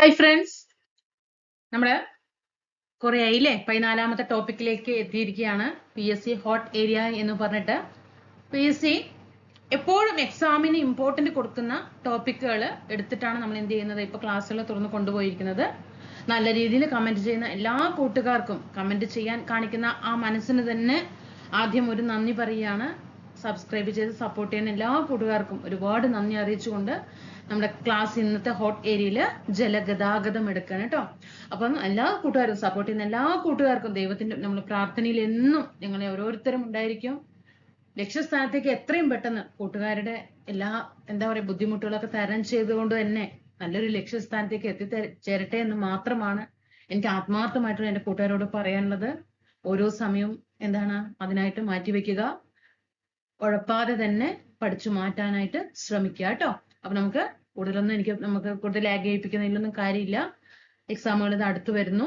Hi friends, നമ്മള് കുറെ ആയില്ലേ 14ാമത്തെ ടോപ്പിക്കിലേക്ക് എത്തിയിരിക്കുകയാണ്. PSC ഹോട്ട് ഏരിയ എന്ന് പറഞ്ഞിട്ട് PSC എപ്പോഴും എക്സാമിന് ഇമ്പോർട്ടന്റ് കൊടുക്കുന്ന ടോപ്പിക്കുകൾ എടുത്തിട്ടാണ് നമ്മൾ എന്ത് ചെയ്യുന്നത്, ഇപ്പൊ ക്ലാസ്സുകൾ തുറന്ന് കൊണ്ടുപോയിരിക്കുന്നത്. നല്ല രീതിയിൽ കമന്റ് ചെയ്യുന്ന എല്ലാ കൂട്ടുകാർക്കും, കമന്റ് ചെയ്യാൻ കാണിക്കുന്ന ആ മനസ്സിന് തന്നെ ആദ്യം ഒരു നന്ദി പറയുകയാണ്. സബ്സ്ക്രൈബ് ചെയ്ത് സപ്പോർട്ട് ചെയ്യുന്ന എല്ലാ കൂട്ടുകാർക്കും ഒരുപാട് നന്ദി അറിയിച്ചുകൊണ്ട് നമ്മുടെ ക്ലാസ് ഇന്നത്തെ ഹോട്ട് ഏരിയയില് ജലഗതാഗതം എടുക്കണം കേട്ടോ. അപ്പം എല്ലാ കൂട്ടുകാരും സപ്പോർട്ട് ചെയ്യുന്ന എല്ലാ കൂട്ടുകാർക്കും ദൈവത്തിന്റെ നമ്മൾ പ്രാർത്ഥനയിൽ എന്നും നിങ്ങളെ ഓരോരുത്തരും ഉണ്ടായിരിക്കും. ലക്ഷ്യസ്ഥാനത്തേക്ക് എത്രയും പെട്ടെന്ന് കൂട്ടുകാരുടെ എല്ലാ എന്താ പറയുക ബുദ്ധിമുട്ടുകളൊക്കെ തരണം ചെയ്തുകൊണ്ട് തന്നെ നല്ലൊരു ലക്ഷ്യസ്ഥാനത്തേക്ക് എത്തിച്ചേരട്ടെ എന്ന് മാത്രമാണ് എനിക്ക് ആത്മാർത്ഥമായിട്ടുള്ള എൻ്റെ കൂട്ടുകാരോട് പറയാനുള്ളത്. ഓരോ സമയവും എന്താണ് അതിനായിട്ട് മാറ്റിവെക്കുക, ഉഴപ്പാതെ തന്നെ പഠിച്ചു മാറ്റാനായിട്ട് ശ്രമിക്കുക കേട്ടോ. അപ്പൊ നമുക്ക് കൂടുതൽ ലാഗ് ചെയ്യിപ്പിക്കുന്നതിലൊന്നും കാര്യമില്ല. എക്സാമുകൾ ഇത് അടുത്ത് വരുന്നു,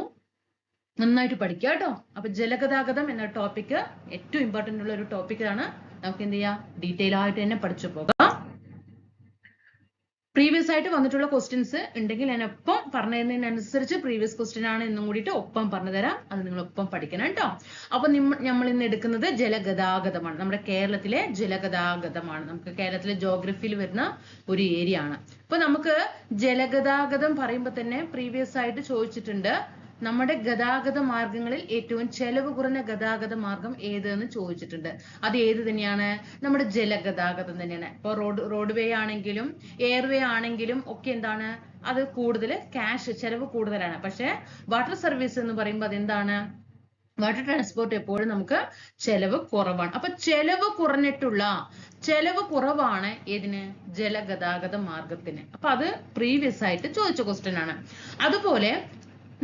നന്നായിട്ട് പഠിക്കുക കേട്ടോ. അപ്പൊ ജലഗതാഗതം എന്ന ടോപ്പിക്ക് ഏറ്റവും ഇമ്പോർട്ടന്റ് ഉള്ള ഒരു ടോപ്പിക്കാണ്. നമുക്ക് എന്ത് ചെയ്യാം, ഡീറ്റെയിൽ ആയിട്ട് തന്നെ പഠിച്ചു പോകാം. പ്രീവിയസ് ആയിട്ട് വന്നിട്ടുള്ള ക്വസ്റ്റ്യൻസ് ഉണ്ടെങ്കിൽ ഞാൻ ഒപ്പം പറഞ്ഞതിനനുസരിച്ച് പ്രീവിയസ് ക്വസ്റ്റ്യൻ ആണ് എന്നും കൂടിയിട്ട് ഒപ്പം പറഞ്ഞു തരാം. അത് നിങ്ങൾ ഒപ്പം പഠിക്കണം കേട്ടോ. അപ്പൊ നമ്മൾ ഇന്ന് എടുക്കുന്നത് ജലഗതാഗതമാണ്. നമ്മുടെ കേരളത്തിലെ ജലഗതാഗതമാണ്. നമുക്ക് കേരളത്തിലെ ജോഗ്രഫിയിൽ വരുന്ന ഒരു ഏരിയ ആണ്. അപ്പൊ നമുക്ക് ജലഗതാഗതം പറയുമ്പോൾ തന്നെ പ്രീവിയസ് ആയിട്ട് ചോദിച്ചിട്ടുണ്ട്, നമ്മുടെ ഗതാഗത മാർഗങ്ങളിൽ ഏറ്റവും ചെലവ് കുറഞ്ഞ ഗതാഗത മാർഗം ഏത് എന്ന് ചോദിച്ചിട്ടുണ്ട്. അത് ഏത് തന്നെയാണ്? നമ്മുടെ ജലഗതാഗതം തന്നെയാണ്. ഇപ്പൊ റോഡ് വേ ആണെങ്കിലും എയർവേ ആണെങ്കിലും ഒക്കെ എന്താണ്, അത് കൂടുതൽ ചെലവ് കൂടുതലാണ്. പക്ഷെ വാട്ടർ സർവീസ് എന്ന് പറയുമ്പോൾ അതെന്താണ്, വാട്ടർ ട്രാൻസ്പോർട്ട് എപ്പോഴും നമുക്ക് ചെലവ് കുറവാണ്. അപ്പൊ ചെലവ് കുറവാണ് ഏതിന്? ജലഗതാഗത മാർഗത്തിന്. അപ്പൊ അത് പ്രീവിയസ് ആയിട്ട് ചോദിച്ച ക്വസ്റ്റ്യൻ ആണ്. അതുപോലെ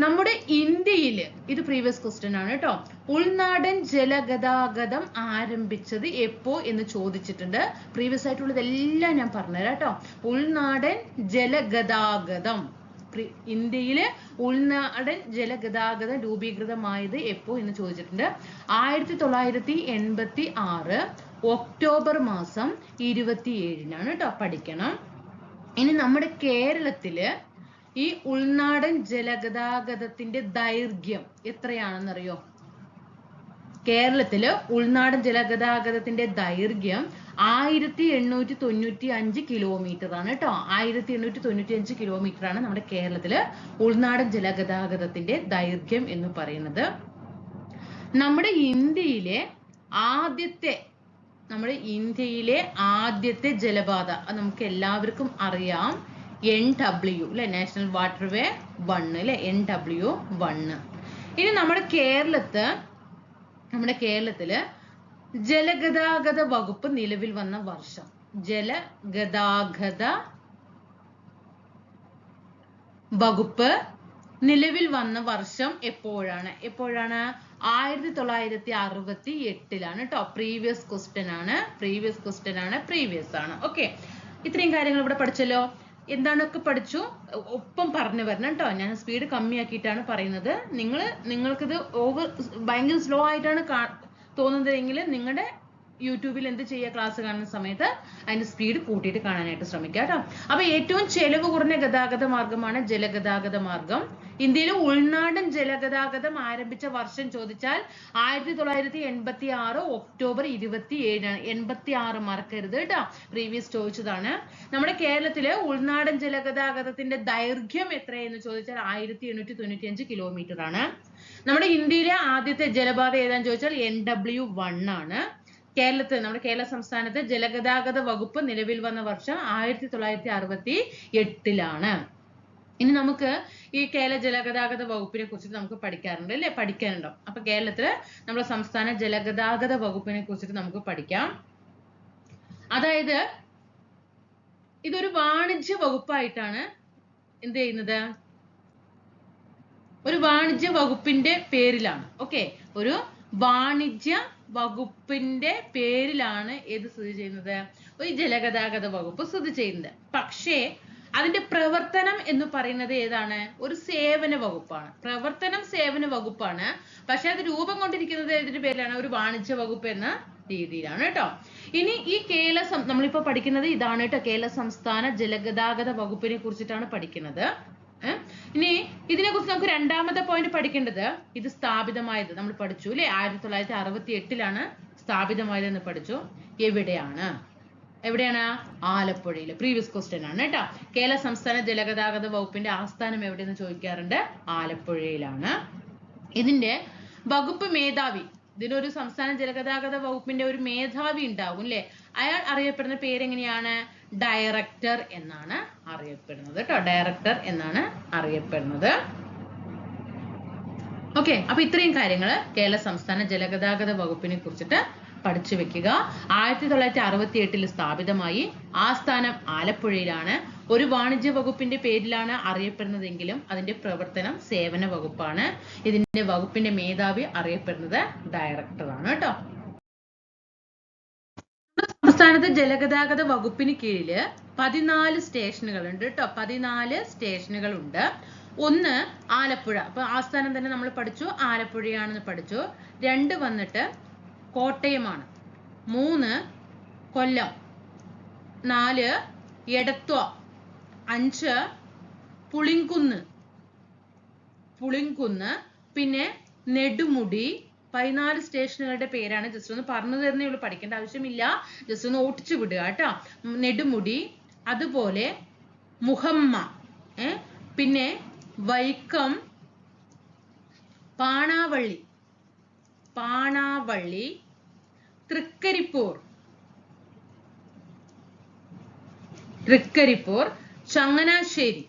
നമ്മുടെ ഇന്ത്യയില് ഇത് പ്രീവിയസ് ക്വസ്റ്റ്യൻ ആണ് കേട്ടോ. ഉൾനാടൻ ജലഗതാഗതം ആരംഭിച്ചത് എപ്പോ എന്ന് ചോദിച്ചിട്ടുണ്ട്. പ്രീവിയസ് ആയിട്ടുള്ളതെല്ലാം ഞാൻ പറഞ്ഞുതരാം കേട്ടോ. ഉൾനാടൻ ജലഗതാഗതം, ഇന്ത്യയിലെ ഉൾനാടൻ ജലഗതാഗതം രൂപീകൃതമായത് എപ്പോ എന്ന് ചോദിച്ചിട്ടുണ്ട്. 1986 ഒക്ടോബർ മാസം 27 കേട്ടോ. പഠിക്കണം. ഇനി നമ്മുടെ കേരളത്തില് ഈ ഉൾനാടൻ ജലഗതാഗതത്തിന്റെ ദൈർഘ്യം എത്രയാണെന്നറിയോ? കേരളത്തില് ഉൾനാടൻ ജലഗതാഗതത്തിന്റെ ദൈർഘ്യം 1895 കിലോമീറ്റർ ആണ് കേട്ടോ. 1895 കിലോമീറ്റർ ആണ് നമ്മുടെ കേരളത്തില് ഉൾനാടൻ ജലഗതാഗതത്തിന്റെ ദൈർഘ്യം എന്ന് പറയുന്നത്. നമ്മുടെ ഇന്ത്യയിലെ ആദ്യത്തെ ജലപാത അത് നമുക്ക് എല്ലാവർക്കും അറിയാം, NW അല്ലെ, നാഷണൽ വാട്ടർവേ 1 അല്ലെ, NW1. ഇനി നമ്മുടെ കേരളത്തില് ജലഗതാഗത വകുപ്പ് നിലവിൽ വന്ന വർഷം, ജലഗതാഗത വകുപ്പ് നിലവിൽ വന്ന വർഷം എപ്പോഴാണ്? 1968 കേട്ടോ. പ്രീവിയസ് ക്വസ്റ്റ്യൻ ആണ്. ഓക്കെ, ഇത്രയും കാര്യങ്ങൾ ഇവിടെ പഠിച്ചല്ലോ. എന്താണൊക്കെ പഠിച്ചു ഒപ്പം പറഞ്ഞു വരണം കേട്ടോ. ഞാൻ സ്പീഡ് കമ്മിയാക്കിയിട്ടാണ് പറയുന്നത്. നിങ്ങൾക്കിത് ഭയങ്കര സ്ലോ ആയിട്ടാണ് തോന്നുന്നതെങ്കിൽ നിങ്ങളുടെ യൂട്യൂബിൽ എന്ത് ചെയ്യുക, ക്ലാസ് കാണുന്ന സമയത്ത് അതിന്റെ സ്പീഡ് കൂട്ടിയിട്ട് കാണാനായിട്ട് ശ്രമിക്കുക കേട്ടോ. അപ്പൊ ഏറ്റവും ചെലവ് കുറഞ്ഞ ഗതാഗത മാർഗമാണ് ജലഗതാഗത മാർഗം. ഇന്ത്യയിലെ ഉൾനാടൻ ജലഗതാഗതം ആരംഭിച്ച വർഷം ചോദിച്ചാൽ 1986 ഒക്ടോബർ 27 86 മറക്കരുത് കേട്ടോ. പ്രീവിയസ് ചോദിച്ചതാണ്. നമ്മുടെ കേരളത്തിലെ ഉൾനാടൻ ജലഗതാഗതത്തിന്റെ ദൈർഘ്യം എത്രയെന്ന് ചോദിച്ചാൽ 1895 കിലോമീറ്റർ ആണ്. നമ്മുടെ ഇന്ത്യയിലെ ആദ്യത്തെ ജലപാത ഏതാന്ന് ചോദിച്ചാൽ NW1 ആണ്. നമ്മുടെ കേരള സംസ്ഥാനത്ത് ജലഗതാഗത വകുപ്പ് നിലവിൽ വന്ന വർഷം 1968 ഇനി നമുക്ക് ഈ കേരള ജലഗതാഗത വകുപ്പിനെ കുറിച്ചിട്ട് നമുക്ക് പഠിക്കാറുണ്ട് അല്ലെ, പഠിക്കാനുണ്ടോ? അപ്പൊ കേരളത്തില് നമ്മുടെ സംസ്ഥാന ജലഗതാഗത വകുപ്പിനെ കുറിച്ചിട്ട് നമുക്ക് പഠിക്കാം. അതായത് ഇതൊരു വാണിജ്യ വകുപ്പായിട്ടാണ് എന്ത് ചെയ്യുന്നത്, ഒരു വാണിജ്യ വകുപ്പിന്റെ പേരിലാണ്. ഓക്കെ, ഒരു വാണിജ്യ വകുപ്പിന്റെ പേരിലാണ് ഏത് സ്ഥിതി ചെയ്യുന്നത്, ഒരു ജലഗതാഗത വകുപ്പ് സ്ഥിതി ചെയ്യുന്നത്. പക്ഷേ അതിന്റെ പ്രവർത്തനം എന്ന് പറയുന്നത് ഏതാണ്? ഒരു സേവന വകുപ്പാണ്. പക്ഷെ അത് രൂപം കൊണ്ടിരിക്കുന്നത് ഏതിന്റെ പേരിലാണ്? ഒരു വാണിജ്യ വകുപ്പ് എന്ന രീതിയിലാണ് കേട്ടോ. ഇനി ഈ നമ്മളിപ്പോ പഠിക്കുന്നത് ഇതാണ് കേട്ടോ. കേരള സംസ്ഥാന ജലഗതാഗത വകുപ്പിനെ കുറിച്ചിട്ടാണ് പഠിക്കുന്നത്. ഇനി ഇതിനെക്കുറിച്ച് നമുക്ക് രണ്ടാമത്തെ പോയിന്റ് പഠിക്കേണ്ടത്, ഇത് സ്ഥാപിതമായത് നമ്മൾ പഠിച്ചു അല്ലെ, 1968 സ്ഥാപിതമായത് എന്ന് പഠിച്ചു. എവിടെയാണ്? ആലപ്പുഴയിൽ. പ്രീവിയസ് ക്വസ്റ്റ്യൻ ആണ് കേട്ടോ. കേരള സംസ്ഥാന ജലഗതാഗത വകുപ്പിന്റെ ആസ്ഥാനം എവിടെയെന്ന് ചോദിക്കാറുണ്ട്. ആലപ്പുഴയിലാണ്. ഇതിന്റെ വകുപ്പ് മേധാവി, ഇതിനൊരു സംസ്ഥാന ജലഗതാഗത വകുപ്പിന്റെ ഒരു മേധാവി ഉണ്ടാകും അല്ലെ, അയാൾ അറിയപ്പെടുന്ന പേരെങ്ങനെയാണ്? ഡയറക്ടർ എന്നാണ് അറിയപ്പെടുന്നത് കേട്ടോ. ഡയറക്ടർ എന്നാണ് അറിയപ്പെടുന്നത്. ഓക്കെ, അപ്പൊ ഇത്രയും കാര്യങ്ങൾ കേരള സംസ്ഥാന ജലഗതാഗത വകുപ്പിനെ കുറിച്ചിട്ട് പഠിച്ചു വെക്കുക. 1968 സ്ഥാപിതമായി. ആസ്ഥാനം ആലപ്പുഴയിലാണ്. ഒരു വാണിജ്യ വകുപ്പിന്റെ പേരിലാണ് അറിയപ്പെടുന്നതെങ്കിലും അതിന്റെ പ്രവർത്തനം സേവന വകുപ്പാണ്. ഇതിന്റെ വകുപ്പിന്റെ മേധാവി അറിയപ്പെടുന്നത് ഡയറക്ടറാണ് കേട്ടോ. സംസ്ഥാനത്ത് ജലഗതാഗത വകുപ്പിന് കീഴില് 14 സ്റ്റേഷനുകൾ ഉണ്ട് കേട്ടോ. 14 സ്റ്റേഷനുകൾ ഉണ്ട്. ഒന്ന് ആലപ്പുഴ, അപ്പൊ ആസ്ഥാനം തന്നെ നമ്മൾ പഠിച്ചു, ആലപ്പുഴയാണെന്ന് പഠിച്ചു. 2 വന്നിട്ട് കോട്ടയമാണ്. 3 കൊല്ലം. 4 എടത്വ. 5 പുളിങ്കുന്ന്. പിന്നെ നെടുമുടി. 14 സ്റ്റേഷനുകളുടെ പേരാണ്. ജസ്റ്റ് ഒന്ന് പറഞ്ഞു തരുന്നേ ഉള്ളൂ, പഠിക്കേണ്ട ആവശ്യമില്ല, ജസ്റ്റ് ഒന്ന് ഓടിച്ചു വിടുക കേട്ടോ. നെടുമുടി, അതുപോലെ മുഹമ്മ, പിന്നെ വൈക്കം, പാണാവള്ളി, തൃക്കരിപ്പൂർ, ചങ്ങനാശ്ശേരി,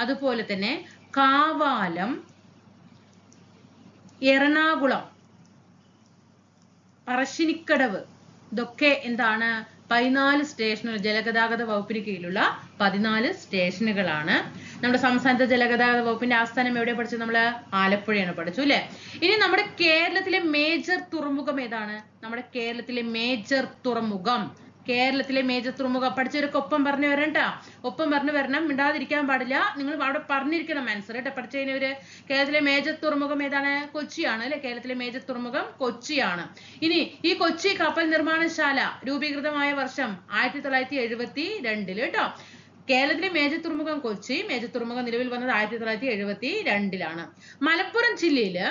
അതുപോലെ തന്നെ കാവാലം, എറണാകുളം, പറശ്ശിനിക്കടവ്. ഇതൊക്കെ എന്താണ്? 14 സ്റ്റേഷനുകൾ, ജലഗതാഗത വകുപ്പിന് കീഴിലുള്ള 14 സ്റ്റേഷനുകളാണ്. നമ്മുടെ സംസ്ഥാനത്തെ ജലഗതാഗത വകുപ്പിന്റെ ആസ്ഥാനം എവിടെ പഠിച്ചത്? നമ്മള് ആലപ്പുഴയാണ് പഠിച്ചു അല്ലെ. ഇനി നമ്മുടെ കേരളത്തിലെ മേജർ തുറമുഖം ഏതാണ്? നമ്മുടെ കേരളത്തിലെ മേജർ തുറമുഖം പഠിച്ചവരൊക്കെ ഒപ്പം പറഞ്ഞു വരണം കേട്ടോ. ഒപ്പം പറഞ്ഞു വരണം, മിണ്ടാതിരിക്കാൻ പാടില്ല. നിങ്ങൾ അവിടെ പറഞ്ഞിരിക്കണം ആൻസർ കേട്ടോ. പഠിച്ചു കഴിഞ്ഞവര് കേരളത്തിലെ മേജർ തുറമുഖം ഏതാണ്? കൊച്ചിയാണ് അല്ലെ. കേരളത്തിലെ മേജർ തുറമുഖം കൊച്ചിയാണ്. ഇനി ഈ കൊച്ചി കപ്പൽ നിർമ്മാണശാല രൂപീകൃതമായ വർഷം 1972 കേട്ടോ. കേരളത്തിലെ മേജർ തുറമുഖം കൊച്ചി. മേജർ തുറമുഖം നിലവിൽ വന്നത് 1972 മലപ്പുറം ജില്ലയില്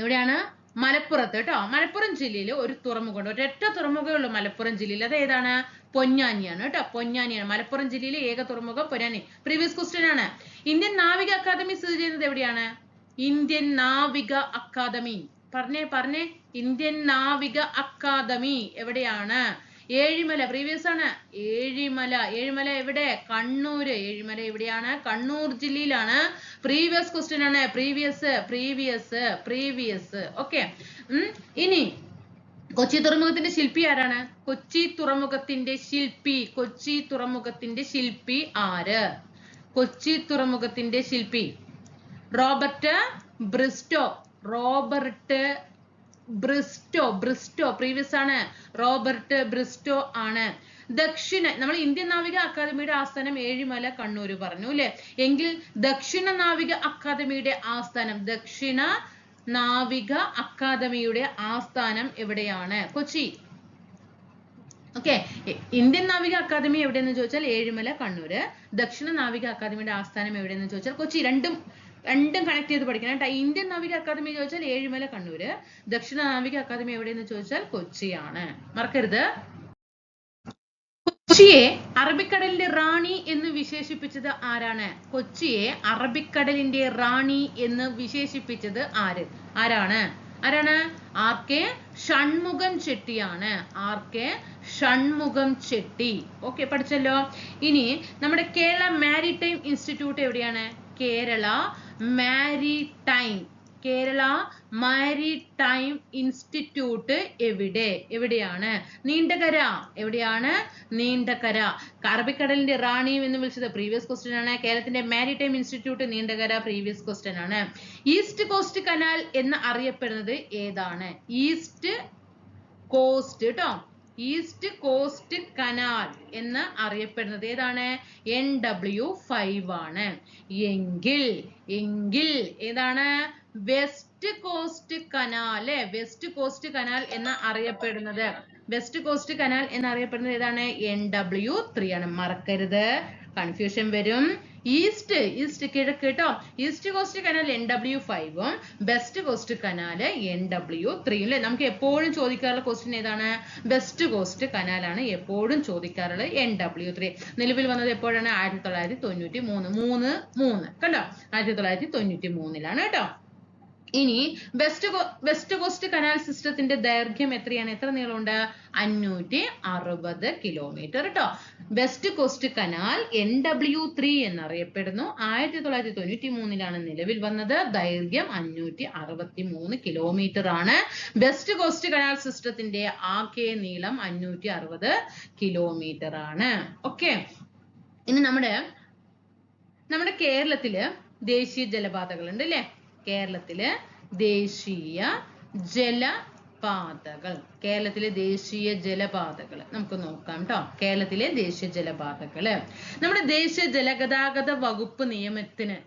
എവിടെയാണ്? മലപ്പുറത്ത് കേട്ടോ. മലപ്പുറം ജില്ലയിൽ ഒരു തുറമുഖമുണ്ട്. ഒരൊറ്റ തുറമുഖമേ ഉള്ളൂ മലപ്പുറം ജില്ലയിൽ. അത് ഏതാണ്? പൊന്നാനിയാണ് കേട്ടോ. പൊന്നാനിയാണ് മലപ്പുറം ജില്ലയിലെ ഏക തുറമുഖം. പൊന്നാനി. പ്രീവിയസ് ക്വസ്റ്റ്യൻ ആണ്. ഇന്ത്യൻ നാവിക അക്കാദമി സ്ഥിതി ചെയ്യുന്നത് എവിടെയാണ്? ഇന്ത്യൻ നാവിക അക്കാദമി. പറഞ്ഞേ. ഇന്ത്യൻ നാവിക അക്കാദമി എവിടെയാണ്? ഏഴിമല. പ്രീവിയസ് ആണ്. ഏഴിമല എവിടെ? കണ്ണൂര്. ഏഴിമല എവിടെയാണ്? കണ്ണൂർ ജില്ലയിലാണ്. പ്രീവിയസ് ക്വസ്റ്റ്യൻ ആണ്. പ്രീവിയസ്. ഓക്കെ. ഇനി കൊച്ചി തുറമുഖത്തിന്റെ ശില്പി ആരാണ്? കൊച്ചി തുറമുഖത്തിന്റെ ശില്പി ആര്? കൊച്ചി തുറമുഖത്തിന്റെ ശില്പി റോബർട്ട് ബ്രിസ്റ്റോ. പ്രീവിയസ് ആണ്. റോബർട്ട് ബ്രിസ്റ്റോ ആണ്. നമ്മൾ ഇന്ത്യൻ നാവിക അക്കാദമിയുടെ ആസ്ഥാനം ഏഴിമല, കണ്ണൂര് പറഞ്ഞു അല്ലെ. എങ്കിൽ ദക്ഷിണ നാവിക അക്കാദമിയുടെ ആസ്ഥാനം എവിടെയാണ്? കൊച്ചി. ഓക്കെ. ഇന്ത്യൻ നാവിക അക്കാദമി എവിടെയെന്ന് ചോദിച്ചാൽ ഏഴിമല, കണ്ണൂര്. ദക്ഷിണ നാവിക അക്കാദമിയുടെ ആസ്ഥാനം എവിടെയെന്ന് ചോദിച്ചാൽ കൊച്ചി. രണ്ടും കണക്ട് ചെയ്ത് പഠിക്കണം കേട്ടോ. ഇന്ത്യൻ നാവിക അക്കാദമി ചോദിച്ചാൽ ഏഴിമല, കണ്ണൂര്. ദക്ഷിണ നാവിക അക്കാദമി എവിടെയെന്ന് ചോദിച്ചാൽ കൊച്ചിയാണ്. മറക്കരുത്. കൊച്ചിയെ അറബിക്കടലിന്റെ റാണി എന്ന് വിശേഷിപ്പിച്ചത് ആരാണ്? കൊച്ചിയെ അറബിക്കടലിന്റെ റാണി എന്ന് വിശേഷിപ്പിച്ചത് ആരാണ്? R.K. ഷൺമുഖം ചെട്ടി. ഓക്കെ, പഠിച്ചല്ലോ. ഇനി നമ്മുടെ കേരള മാരിടൈം ഇൻസ്റ്റിറ്റ്യൂട്ട് എവിടെയാണ്? കേരള മാരിടൈം ഇൻസ്റ്റിറ്റ്യൂട്ട് എവിടെയാണ്? നീണ്ടകര. എവിടെയാണ്? നീണ്ടകര. അറബിക്കടലിന്റെ റാണി എന്ന് വിളിച്ചത് പ്രീവിയസ് ക്വസ്റ്റ്യൻ ആണ്. കേരളത്തിന്റെ maritime institute Neendakara previous question ആണ്. ഈസ്റ്റ് കോസ്റ്റ് കനാൽ എന്ന് അറിയപ്പെടുന്നത് ഏതാണ്? ഈസ്റ്റ് കോസ്റ്റ് കനാൽ എന്ന് അറിയപ്പെടുന്നത് ഏതാണ്? NW5 ആണ്. എങ്കിൽ ഏതാണ്? വെസ്റ്റ് കോസ്റ്റ് കനാൽ എന്ന് അറിയപ്പെടുന്നത് വെസ്റ്റ് കോസ്റ്റ് കനാൽ എന്നറിയപ്പെടുന്നത് ഏതാണ്? NW3 ആണ്. മറക്കരുത്, കൺഫ്യൂഷൻ വരും. ഈസ്റ്റ് കിഴക്ക് കേട്ടോ. ഈസ്റ്റ് കോസ്റ്റ് കനാൽ NW5ഉം വെസ്റ്റ് കോസ്റ്റ് കനാല് NW3 അല്ലേ. നമുക്ക് എപ്പോഴും ചോദിക്കാറുള്ള ക്വസ്റ്റ്യൻ ഏതാണ്? വെസ്റ്റ് കോസ്റ്റ് കനാലാണ് എപ്പോഴും ചോദിക്കാറുള്ളത്. NW3 നിലവിൽ വന്നത് എപ്പോഴാണ്? 1993. 3 കണ്ടോ, 1993 കേട്ടോ. ഇനി വെസ്റ്റ് കോസ്റ്റ് കനാൽ സിസ്റ്റത്തിന്റെ ദൈർഘ്യം എത്രയാണ്? എത്ര നീളമുണ്ട്? 560 കിലോമീറ്റർ കേട്ടോ. വെസ്റ്റ് കോസ്റ്റ് കനാൽ NW3 എന്നറിയപ്പെടുന്നു. 1993 നിലവിൽ വന്നത്. ദൈർഘ്യം 563 കിലോമീറ്റർ ആണ്. വെസ്റ്റ് കോസ്റ്റ് കനാൽ സിസ്റ്റത്തിന്റെ ആകെ നീളം 560 കിലോമീറ്റർ ആണ്. ഓക്കെ, ഇനി നമ്മുടെ കേരളത്തില് ദേശീയ ജലപാതകളുണ്ട് അല്ലേ? കേരളത്തിലെ ദേശീയ ജലപാതകൾ നമുക്ക് നോക്കാം കേട്ടോ. കേരളത്തിലെ ദേശീയ ജലപാതകള് നമ്മുടെ ദേശീയ ജലഗതാഗത വകുപ്പ് നിയമത്തിന്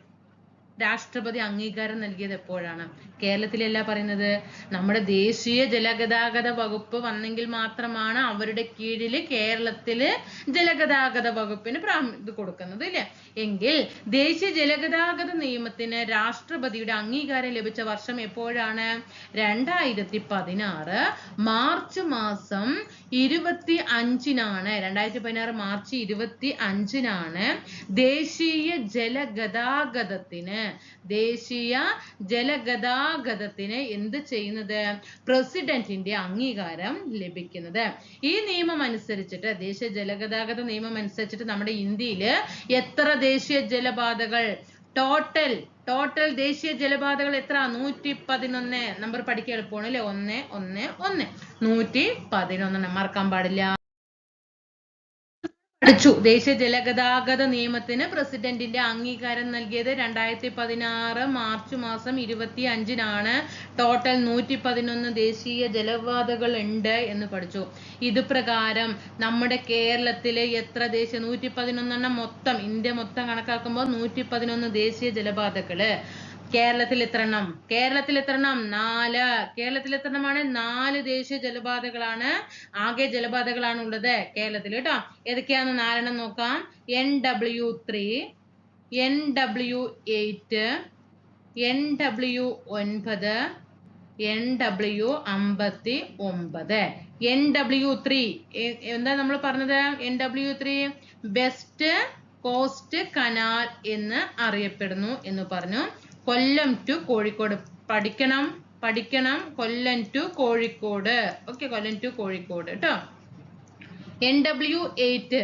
രാഷ്ട്രപതി അംഗീകാരം നൽകിയത് എപ്പോഴാണ്? കേരളത്തിലല്ല പറയുന്നത്, നമ്മുടെ ദേശീയ ജലഗതാഗത വകുപ്പ് വന്നെങ്കിൽ മാത്രമാണ് അവരുടെ കീഴില് കേരളത്തില് ജലഗതാഗത വകുപ്പിന് ഇത് കൊടുക്കുന്നത് ഇല്ലേ? എങ്കിൽ ദേശീയ ജലഗതാഗത നിയമത്തിന് രാഷ്ട്രപതിയുടെ അംഗീകാരം ലഭിച്ച വർഷം എപ്പോഴാണ്? 2016 മാർച്ച് മാസം 25-നാണ്. 2016 മാർച്ച് 25-നാണ് ദേശീയ ജലഗതാഗതത്തിന് എന്ത് ചെയ്യുന്നത്? പ്രസിഡന്റിന്റെ അംഗീകാരം ലഭിക്കുന്നത്. ഈ നിയമം അനുസരിച്ചിട്ട്, ദേശീയ ജലഗതാഗത നിയമം അനുസരിച്ചിട്ട് നമ്മുടെ ഇന്ത്യയില് എത്ര ദേശീയ ജലപാതകൾ? ടോട്ടൽ ദേശീയ ജലപാതകൾ എത്ര? 111. നമ്പർ പഠിക്കാൻ എളുപ്പമാണ് അല്ലെ? 111 111 മറക്കാൻ പാടില്ല. ദേശീയ ജലഗതാഗത നിയമത്തിന് പ്രസിഡന്റിന്റെ അംഗീകാരം നൽകിയത് 2016 മാർച്ച് മാസം 25-നാണ്. ടോട്ടൽ 111 ദേശീയ ജലപാതകൾ ഉണ്ട് എന്ന് പഠിച്ചു. ഇത് പ്രകാരം നമ്മുടെ കേരളത്തിലെ എത്ര 111 മൊത്തം, ഇന്ത്യ മൊത്തം കണക്കാക്കുമ്പോൾ 111 ദേശീയ ജലപാതകള്. കേരളത്തിൽ എത്ര എണ്ണം? 4. കേരളത്തിൽ എത്ര എണ്ണമാണ്? 4 ദേശീയ ജലപാതകളാണ്, ആകെ ജലപാതകളാണ് ഉള്ളത് കേരളത്തിൽ കേട്ടോ. ഏതൊക്കെയാന്ന് 4 എണ്ണം നോക്കാം. NW3, NW8, NW9, NW59. NW3 എന്താ നമ്മൾ പറഞ്ഞത്? NW3 വെസ്റ്റ് കോസ്റ്റ് കനാൽ എന്ന് അറിയപ്പെടുന്നു എന്ന് പറഞ്ഞു. കൊല്ലം ടു കോഴിക്കോട് പഠിക്കണം. Kollam to Kozhikode. Okay, Kollam to Kozhikode കേട്ടോ. NW8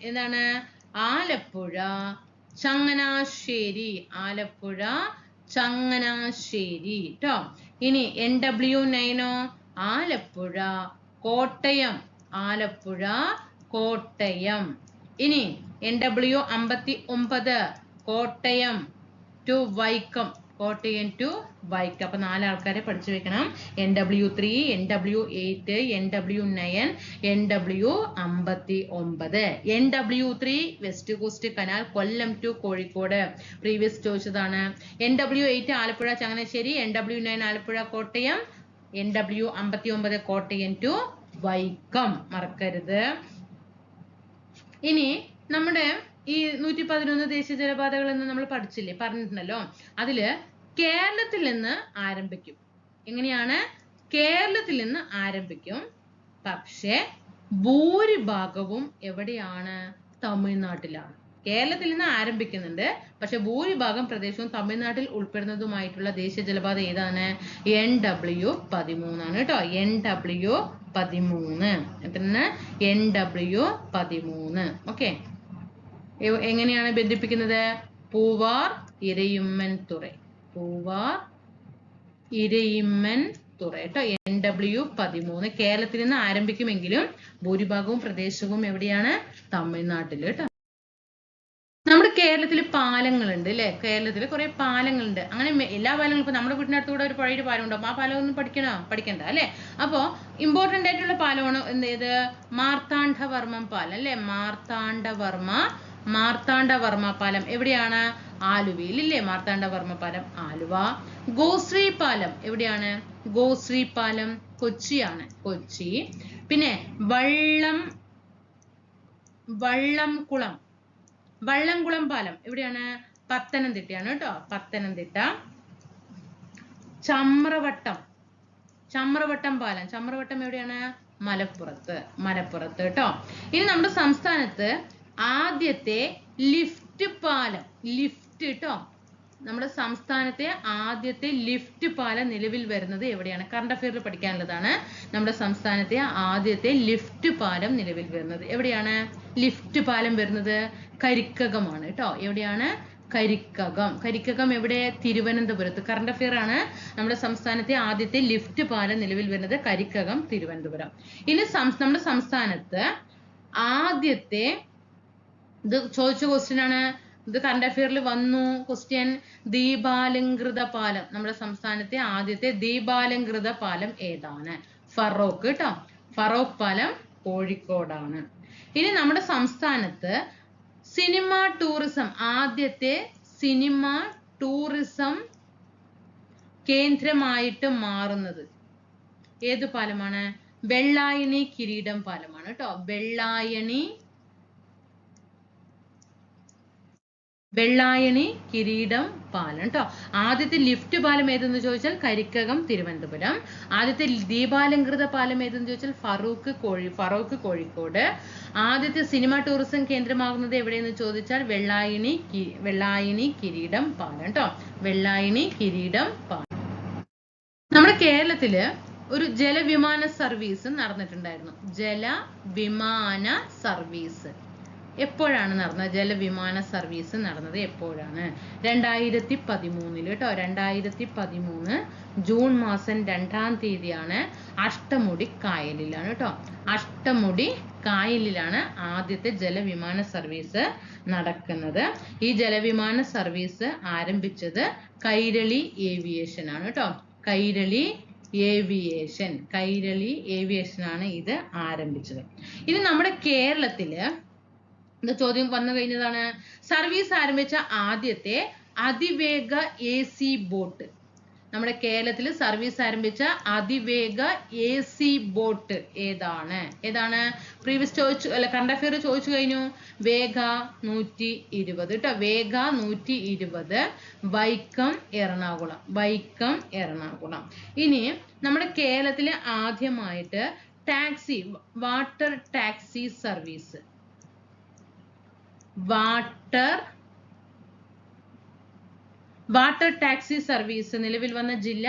എന്താണ്? ആലപ്പുഴ ചങ്ങനാശ്ശേരി കേട്ടോ. ഇനി NW9 ആലപ്പുഴ കോട്ടയം. ഇനി NW59 കോട്ടയം ടു വൈക്കം. അപ്പൊ 4 ആൾക്കാരെ പഠിച്ചു വെക്കണം. NW3, NW8, NW9, NW59. NW3 west coast canal Kollam to Kozhikode, previous ചോദിച്ചതാണ്. NW8 Alappuzha Changanassery, NW9 Alappuzha Kottayam, NW59 Kottayam to Vaikom. മറക്കരുത്. ഇനി നമ്മുടെ ഈ 111 ദേശീയ ജലപാതകൾ എന്ന് നമ്മൾ പറഞ്ഞിട്ടുണ്ടല്ലോ. അതില് കേരളത്തിൽ നിന്ന് ആരംഭിക്കും. എങ്ങനെയാണ്? കേരളത്തിൽ നിന്ന് ആരംഭിക്കും. പക്ഷെ ഭൂരിഭാഗവും എവിടെയാണ്? തമിഴ്നാട്ടിലാണ്. കേരളത്തിൽ നിന്ന് ആരംഭിക്കുന്നുണ്ട്, പക്ഷെ ഭൂരിഭാഗം പ്രദേശവും തമിഴ്നാട്ടിൽ ഉൾപ്പെടുന്നതുമായിട്ടുള്ള ദേശീയ ജലപാത ഏതാണ്? NW13 ആണ് കേട്ടോ. NW13. എത്രയാണ്? NW13. ഓക്കെ, എങ്ങനെയാണ് ബന്ധിപ്പിക്കുന്നത്? പൂവാർ ഇരയിമ്മൻ തുറൈ കേട്ടോ. NW13 കേരളത്തിൽ നിന്ന് ആരംഭിക്കുമെങ്കിലും ഭൂരിഭാഗവും പ്രദേശവും എവിടെയാണ്? തമിഴ്നാട്ടിൽ കേട്ടോ. നമ്മുടെ കേരളത്തിൽ പാലങ്ങളുണ്ട് അല്ലെ? കേരളത്തിൽ കുറെ പാലങ്ങളുണ്ട്. അങ്ങനെ എല്ലാ പാലങ്ങളും, ഇപ്പൊ നമ്മുടെ വീട്ടിനടുത്ത് കൂടെ ഒരു പഴയൊരു പാലം ഉണ്ടാവും. ആ പാലം ഒന്നും പഠിക്കണ്ട അല്ലെ? അപ്പോ ഇമ്പോർട്ടന്റ് ആയിട്ടുള്ള പാലമാണ് എന്ത്? മാർത്താണ്ഡവർമ്മ പാലം അല്ലെ? മാർത്താണ്ഡവർമ്മ പാലം എവിടെയാണ്? ആലുവയിൽ ഇല്ലേ മാർത്താണ്ഡവർമ്മ പാലം, ആലുവ. ഗോശ്രീ പാലം എവിടെയാണ്? ഗോശ്രീ പാലം കൊച്ചിയാണ്, കൊച്ചി. പിന്നെ വള്ളംകുളം പാലം എവിടെയാണ്? പത്തനംതിട്ടയാണ് കേട്ടോ, പത്തനംതിട്ട. ചമ്രവട്ടം പാലം, ചമ്രവട്ടം എവിടെയാണ്? മലപ്പുറത്ത് കേട്ടോ. ഇനി നമ്മുടെ സംസ്ഥാനത്ത് ആദ്യത്തെ ലിഫ്റ്റ് പാലം, ലിഫ്റ്റ് കേട്ടോ, നമ്മുടെ സംസ്ഥാനത്തെ ആദ്യത്തെ ലിഫ്റ്റ് പാലം നിലവിൽ വരുന്നത് എവിടെയാണ്? കറണ്ട് അഫെയറിൽ പഠിക്കാനുള്ളതാണ്. നമ്മുടെ സംസ്ഥാനത്തെ ആദ്യത്തെ ലിഫ്റ്റ് പാലം നിലവിൽ വരുന്നത് എവിടെയാണ്? ലിഫ്റ്റ് പാലം വരുന്നത് കരിക്കകമാണ് കേട്ടോ. എവിടെയാണ്? കരിക്കകം എവിടെ? തിരുവനന്തപുരത്ത്. കറണ്ട് അഫെയർ ആണ്. നമ്മുടെ സംസ്ഥാനത്തെ ആദ്യത്തെ ലിഫ്റ്റ് പാലം നിലവിൽ വരുന്നത് കരിക്കകം, തിരുവനന്തപുരം. ഇനി നമ്മുടെ സംസ്ഥാനത്ത് ആദ്യത്തെ, ഇത് ചോദിച്ച ക്വസ്റ്റ്യൻ ആണ്, ഇത് കറണ്ട് അഫെയറിൽ വന്നു ക്വസ്റ്റ്യൻ. ദീപാലംകൃത പാലം, നമ്മുടെ സംസ്ഥാനത്തെ ആദ്യത്തെ ദീപാലംകൃത പാലം ഏതാണ്? ഫറോക്ക് കേട്ടോ, ഫറോക്ക് പാലം കോഴിക്കോടാണ്. ഇനി നമ്മുടെ സംസ്ഥാനത്ത് സിനിമ ടൂറിസം, ആദ്യത്തെ സിനിമ ടൂറിസം കേന്ദ്രമായിട്ട് മാറുന്നത് ഏത് പാലമാണ്? വെള്ളായണി കിരീടം പാലമാണ് കേട്ടോ, വെള്ളായണി കിരീടം പാലം കേട്ടോ. ആദ്യത്തെ ലിഫ്റ്റ് പാലം ഏതെന്ന് ചോദിച്ചാൽ കരിക്കകം, തിരുവനന്തപുരം. ആദ്യത്തെ ദീപാലംകൃത പാലം ഏതെന്ന് ചോദിച്ചാൽ ഫറോക്ക് കോഴിക്കോട്. ആദ്യത്തെ സിനിമ ടൂറിസം കേന്ദ്രമാകുന്നത് എവിടെയെന്ന് ചോദിച്ചാൽ വെള്ളായണി കിരീടം പാലം കേട്ടോ, വെള്ളായണി കിരീടം പാലം. നമ്മുടെ കേരളത്തില് ഒരു ജലവിമാന സർവീസ് നടന്നിട്ടുണ്ടായിരുന്നു. ജലവിമാന സർവീസ് എപ്പോഴാണ് നടന്നത്? ജലവിമാന സർവീസ് നടന്നത് എപ്പോഴാണ്? 2013 കേട്ടോ, 2013 ജൂൺ മാസം 2-ാം തീയതിയാണ് അഷ്ടമുടി കായലിലാണ് കേട്ടോ, അഷ്ടമുടി കായലിലാണ് ആദ്യത്തെ ജലവിമാന സർവീസ് നടക്കുന്നത്. ഈ ജലവിമാന സർവീസ് ആരംഭിച്ചത് കൈരളി ഏവിയേഷൻ ആണ് കേട്ടോ, കൈരളി ഏവിയേഷൻ ആണ് ഇത് ആരംഭിച്ചത്. ഇനി നമ്മുടെ കേരളത്തില് ചോദ്യം വന്നു കഴിഞ്ഞതാണ്. സർവീസ് ആരംഭിച്ച ആദ്യത്തെ അതിവേഗ AC ബോട്ട്, നമ്മുടെ കേരളത്തിൽ സർവീസ് ആരംഭിച്ച അതിവേഗ AC ബോട്ട് ഏതാണ്? പ്രീവിയസ് കറണ്ട് അഫെയർ ചോദിച്ചു കഴിഞ്ഞു. വേഗ 120 കേട്ടോ, വേഗ 120, വൈക്കം എറണാകുളം. ഇനി നമ്മുടെ കേരളത്തിലെ ആദ്യമായിട്ട് water taxi service, water taxi service നിലവിൽ വന്ന ജില്ല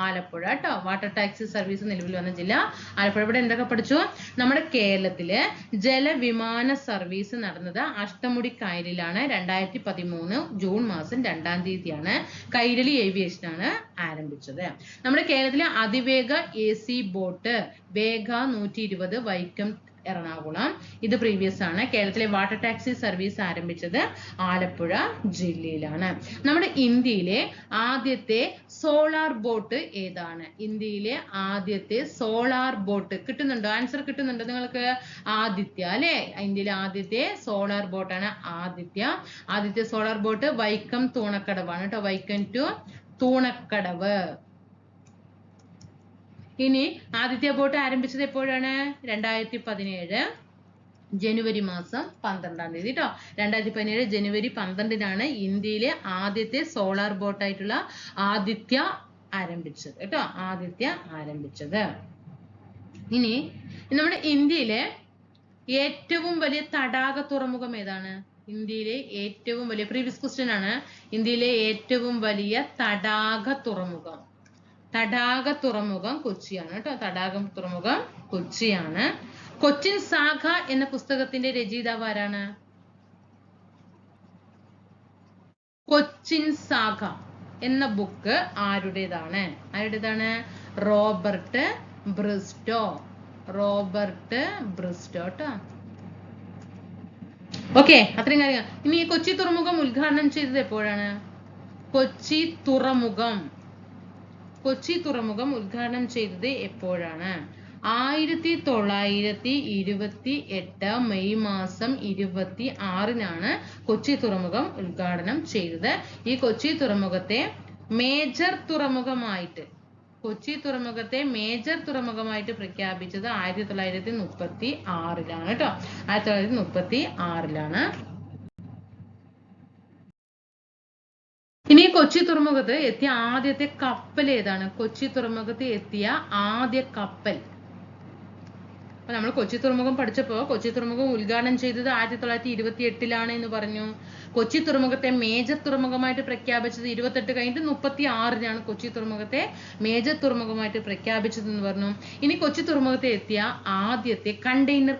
ആലപ്പുഴ കേട്ടോ, വാട്ടർ ടാക്സി സർവീസ് നിലവിൽ വന്ന ജില്ല ആലപ്പുഴ. ഇവിടെ എന്തൊക്കെ പഠിച്ചു? നമ്മുടെ കേരളത്തില് ജലവിമാന സർവീസ് നടന്നത് അഷ്ടമുടി കായലിലാണ്. 2013 ജൂൺ മാസം 2-ാം തീയതിയാണ് കൈരളി ഏവിയേഷൻ ആണ് ആരംഭിച്ചത്. നമ്മുടെ കേരളത്തിലെ അതിവേഗ AC ബോട്ട് വേഗ 120, വൈക്കം എറണാകുളം. ഇത് പ്രീവിയസ് ആണ്. കേരളത്തിലെ വാട്ടർ ടാക്സി സർവീസ് ആരംഭിച്ചത് ആലപ്പുഴ ജില്ലയിലാണ്. നമ്മുടെ ഇന്ത്യയിലെ ആദ്യത്തെ സോളാർ ബോട്ട് ഏതാണ്? ഇന്ത്യയിലെ ആദ്യത്തെ സോളാർ ബോട്ട് കിട്ടുന്നുണ്ടോ? ആൻസർ കിട്ടുന്നുണ്ടോ നിങ്ങൾക്ക്? ആദിത്യ അല്ലെ, ഇന്ത്യയിലെ ആദ്യത്തെ സോളാർ ബോട്ടാണ് ആദിത്യ സോളാർ ബോട്ട് വൈക്കം തൂണക്കടവാണ് കേട്ടോ, വൈക്കം ടു തൂണക്കടവ്. ഇനി ആദിത്യ ബോട്ട് ആരംഭിച്ചത് എപ്പോഴാണ്? 2017 ജനുവരി മാസം 12-ാം തീയതി കേട്ടോ, 2017 ജനുവരി 12-നാണ് ഇന്ത്യയിലെ ആദ്യത്തെ സോളാർ ബോട്ടായിട്ടുള്ള ആദിത്യ ആരംഭിച്ചത് കേട്ടോ, ആദിത്യ ആരംഭിച്ചത്. ഇനി നമ്മുടെ ഇന്ത്യയിലെ ഏറ്റവും വലിയ തടാക തുറമുഖം ഏതാണ്? ഇന്ത്യയിലെ ഏറ്റവും വലിയ, പ്രീവിയസ് ക്വസ്റ്റ്യൻ ആണ്, ഇന്ത്യയിലെ ഏറ്റവും വലിയ തടാക തുറമുഖം കൊച്ചിയാണ് കേട്ടോ, തടാക തുറമുഖം കൊച്ചിയാണ്. കൊച്ചിൻ സാഗ എന്ന പുസ്തകത്തിന്റെ രചയിതാവ് ആരാണ്? കൊച്ചിൻ സാഗ എന്ന ബുക്ക് ആരുടേതാണ്? റോബർട്ട് ബ്രിസ്റ്റോ കേട്ടോ. ഓക്കെ, അത്രയും കാര്യങ്ങൾ. ഇനി ഈ കൊച്ചി തുറമുഖം ഉദ്ഘാടനം ചെയ്തത് എപ്പോഴാണ്? കൊച്ചി തുറമുഖം ഉദ്ഘാടനം ചെയ്തത് എപ്പോഴാണ്? 1928 മെയ് മാസം 26-നാണ് കൊച്ചി തുറമുഖം ഉദ്ഘാടനം ചെയ്തത്. ഈ കൊച്ചി തുറമുഖത്തെ മേജർ തുറമുഖമായിട്ട് പ്രഖ്യാപിച്ചത് 1936-ലാണ് കേട്ടോ. 1936-ലാണ്. ഇനി കൊച്ചി തുറമുഖത്ത് എത്തിയ ആദ്യത്തെ കപ്പൽ ഏതാണ്? കൊച്ചി തുറമുഖത്ത് എത്തിയ ആദ്യ കപ്പൽ. അപ്പൊ നമ്മൾ കൊച്ചി തുറമുഖം പഠിച്ചപ്പോ കൊച്ചി തുറമുഖം ഉദ്ഘാടനം ചെയ്തത് 1928-ലാണ് എന്ന് പറഞ്ഞു. കൊച്ചി തുറമുഖത്തെ മേജർ തുറമുഖമായിട്ട് പ്രഖ്യാപിച്ചത് 28 കഴിഞ്ഞിട്ട് 36-നാണ് കൊച്ചി തുറമുഖത്തെ മേജർ തുറമുഖമായിട്ട് പ്രഖ്യാപിച്ചത് എന്ന് പറഞ്ഞു. ഇനി കൊച്ചി തുറമുഖത്തെ എത്തിയ ആദ്യത്തെ കണ്ടെയ്നർ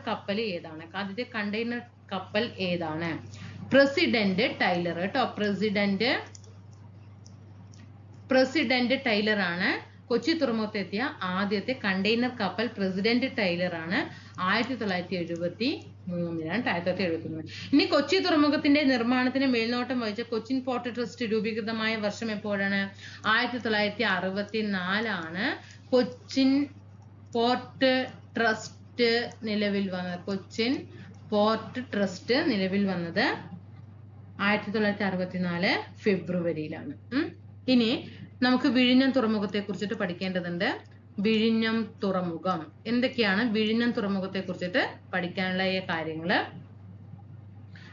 കപ്പൽ ഏതാണ്? പ്രസിഡന്റ് ടൈലർ കേട്ടോ. പ്രസിഡന്റ് ടൈലർ ആണ് കൊച്ചി തുറമുഖത്ത് എത്തിയ ആദ്യത്തെ കണ്ടെയ്നർ കപ്പൽ. പ്രസിഡന്റ് ടൈലർ ആണ്. 1973. ഇനി കൊച്ചി തുറമുഖത്തിന്റെ നിർമ്മാണത്തിന് മേൽനോട്ടം വഹിച്ച കൊച്ചിൻ പോർട്ട് ട്രസ്റ്റ് രൂപീകൃതമായ വർഷം എപ്പോഴാണ്? 1964-ആണ് കൊച്ചിൻ പോർട്ട് ട്രസ്റ്റ് നിലവിൽ വന്നത്. 1964 ഫെബ്രുവരിയിലാണ്. ഇനി നമുക്ക് വിഴിഞ്ഞം തുറമുഖത്തെ കുറിച്ചിട്ട് പഠിക്കേണ്ടതുണ്ട്. വിഴിഞ്ഞം തുറമുഖം എന്തൊക്കെയാണ്? വിഴിഞ്ഞം തുറമുഖത്തെ കുറിച്ചിട്ട് പഠിക്കാനുള്ള കാര്യങ്ങള്.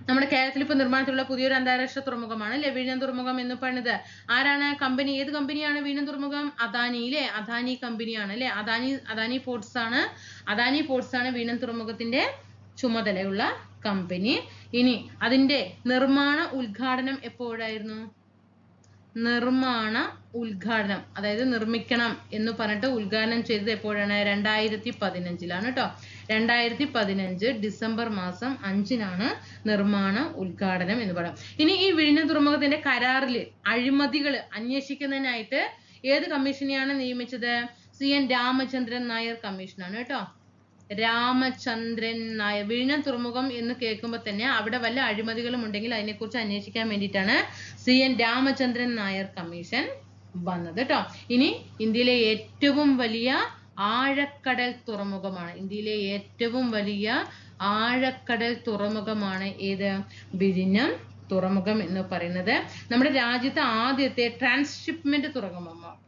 നമ്മുടെ കേരളത്തിൽ ഇപ്പൊ നിർമ്മാണത്തിലുള്ള പുതിയൊരു അന്താരാഷ്ട്ര തുറമുഖമാണ് അല്ലെ വിഴിഞ്ഞം തുറമുഖം എന്ന് പറയുന്നത്. ആരാണ് കമ്പനി? ഏത് കമ്പനിയാണ് വിഴിഞ്ഞം തുറമുഖം? അദാനി കമ്പനിയാണ് അല്ലെ. അദാനി പോർട്സ് ആണ് വിഴിഞ്ഞം തുറമുഖത്തിന്റെ ചുമതലയുള്ള കമ്പനി. ഇനി അതിന്റെ നിർമ്മാണ ഉദ്ഘാടനം എപ്പോഴായിരുന്നു? അതായത് നിർമ്മിക്കണം എന്ന് പറഞ്ഞിട്ട് ഉദ്ഘാടനം ചെയ്തത് എപ്പോഴാണ്? 2015-ലാണ് കേട്ടോ. 2015 ഡിസംബർ മാസം 5-നാണ് നിർമ്മാണ ഉദ്ഘാടനം എന്ന് പറയാം. ഇനി ഈ വിഴിഞ്ഞം തുറമുഖത്തിന്റെ കരാറിൽ അഴിമതികൾ അന്വേഷിക്കുന്നതിനായിട്ട് ഏത് കമ്മീഷനെയാണ് നിയമിച്ചത്? CN രാമചന്ദ്രൻ നായർ കമ്മീഷനാണ് കേട്ടോ. രാമചന്ദ്രൻ നായർ. വിഴിഞ്ഞം തുറമുഖം എന്ന് കേൾക്കുമ്പോൾ തന്നെ അവിടെ വല്ല അഴിമതികളും ഉണ്ടെങ്കിൽ അതിനെക്കുറിച്ച് അന്വേഷിക്കാൻ വേണ്ടിയിട്ടാണ് CN രാമചന്ദ്രൻ നായർ കമ്മീഷൻ വന്നത് കേട്ടോ. ഇനി ഇന്ത്യയിലെ ഏറ്റവും വലിയ ആഴക്കടൽ തുറമുഖമാണ് ഏത്? വിഴിഞ്ഞം തുറമുഖം എന്ന് പറയുന്നത്. നമ്മുടെ രാജ്യത്തെ ആദ്യത്തെ ട്രാൻസ്ഷിപ്മെന്റ്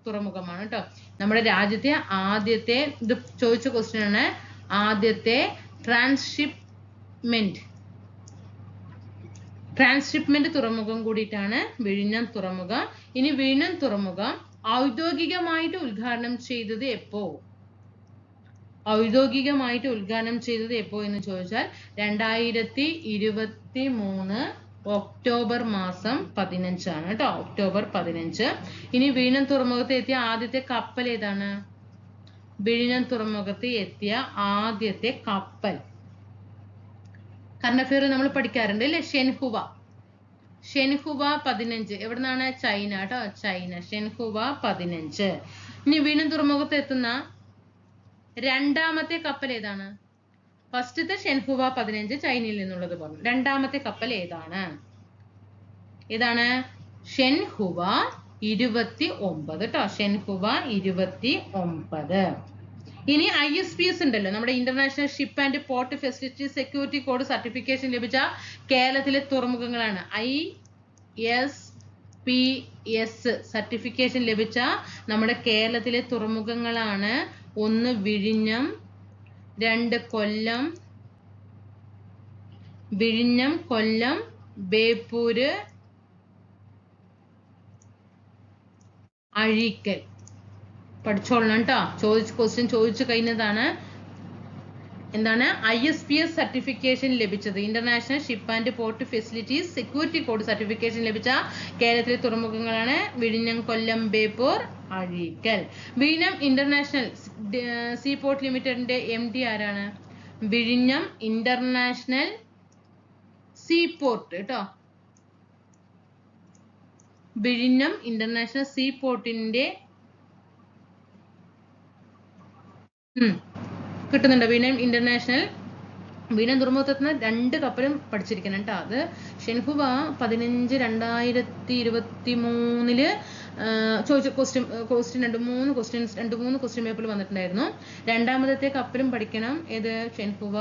തുറമുഖമാണ് കേട്ടോ. നമ്മുടെ രാജ്യത്തെ ആദ്യത്തെ, ഇത് ചോദിച്ച ക്വസ്റ്റ്യൻ ആണ്, ആദ്യത്തെ ട്രാൻസ്ഷിപ്മെന്റ് തുറമുഖം കൂടിയിട്ടാണ് വിഴിഞ്ഞം തുറമുഖം. ഇനി വിഴിഞ്ഞം തുറമുഖം ഔദ്യോഗികമായിട്ട് ഉദ്ഘാടനം ചെയ്തത് എപ്പോ? എന്ന് ചോദിച്ചാൽ 2023 ഒക്ടോബർ മാസം 15 കേട്ടോ. ഒക്ടോബർ 15. ഇനി വിഴിഞ്ഞം തുറമുഖത്ത് എത്തിയ ആദ്യത്തെ കപ്പൽ ഏതാണ്? വിഴിഞ്ഞം തുറമുഖത്ത് എത്തിയ ആദ്യത്തെ കപ്പൽ കറണ്ട് അഫെയർ നമ്മൾ പഠിക്കാറുണ്ട് അല്ലെ. ഷെൻഹുവ 15. എവിടുന്നാണ്? ചൈന കേട്ടോ. ഷെൻഹുവ 15. ഇനി വിഴിഞ്ഞം തുറമുഖത്ത് എത്തുന്ന രണ്ടാമത്തെ കപ്പൽ ഏതാണ്? ഫസ്റ്റത്തെ ഷെൻഹുവ 15 ചൈനയിൽ നിന്നുള്ളത് പറഞ്ഞു. രണ്ടാമത്തെ കപ്പൽ ഏതാണ്? ഷെൻഹുവ 29 കേട്ടോ. ഷെൻഹുവ 29. ഇനി ISPS ഉണ്ടല്ലോ, നമ്മുടെ international ship and port facility security code certification ലഭിച്ച കേരളത്തിലെ തുറമുഖങ്ങളാണ്. ISPS സർട്ടിഫിക്കേഷൻ ലഭിച്ച നമ്മുടെ കേരളത്തിലെ തുറമുഖങ്ങളാണ്. 1 വിഴിഞ്ഞം, 2 കൊല്ലം, ബേപ്പൂര്, അഴീക്കൽ. പഠിച്ചോളണം കേട്ടോ. ക്വസ്റ്റ്യൻ ചോദിച്ചു കഴിഞ്ഞതാണ്. എന്താണ്? ISPS സർട്ടിഫിക്കേഷൻ ലഭിച്ചത്, international ship and port facilities security code certification ലഭിച്ച കേരളത്തിലെ തുറമുഖങ്ങളാണ് വിഴിഞ്ഞം, കൊല്ലം, ബേപ്പൂർ, അഴീക്കൽ. വിഴിഞ്ഞം ഇന്റർനാഷണൽ സീപോർട്ട് ലിമിറ്റഡിന്റെ MD ആരാണ്? വിഴിഞ്ഞം ഇന്റർനാഷണൽ സീപോർട്ട് കേട്ടോ. വിഴിഞ്ഞം ഇന്റർനാഷണൽ സീപോർട്ടിന്റെ കിട്ടുന്നുണ്ട്. വിഴിഞ്ഞം തുറമുഖത്തെത്തുന്ന 2 കപ്പലും പഠിച്ചിരിക്കണം കേട്ടോ. അത് ഷെൻഹുവ 15 2023 ചോദിച്ച ക്വസ്റ്റ്യൻ രണ്ട് മൂന്ന് ക്വസ്റ്റ്യൻ പേപ്പറിൽ വന്നിട്ടുണ്ടായിരുന്നു. രണ്ടാമത്തെ കപ്പലും പഠിക്കണം. ഏത്? ഷെൻഹുവ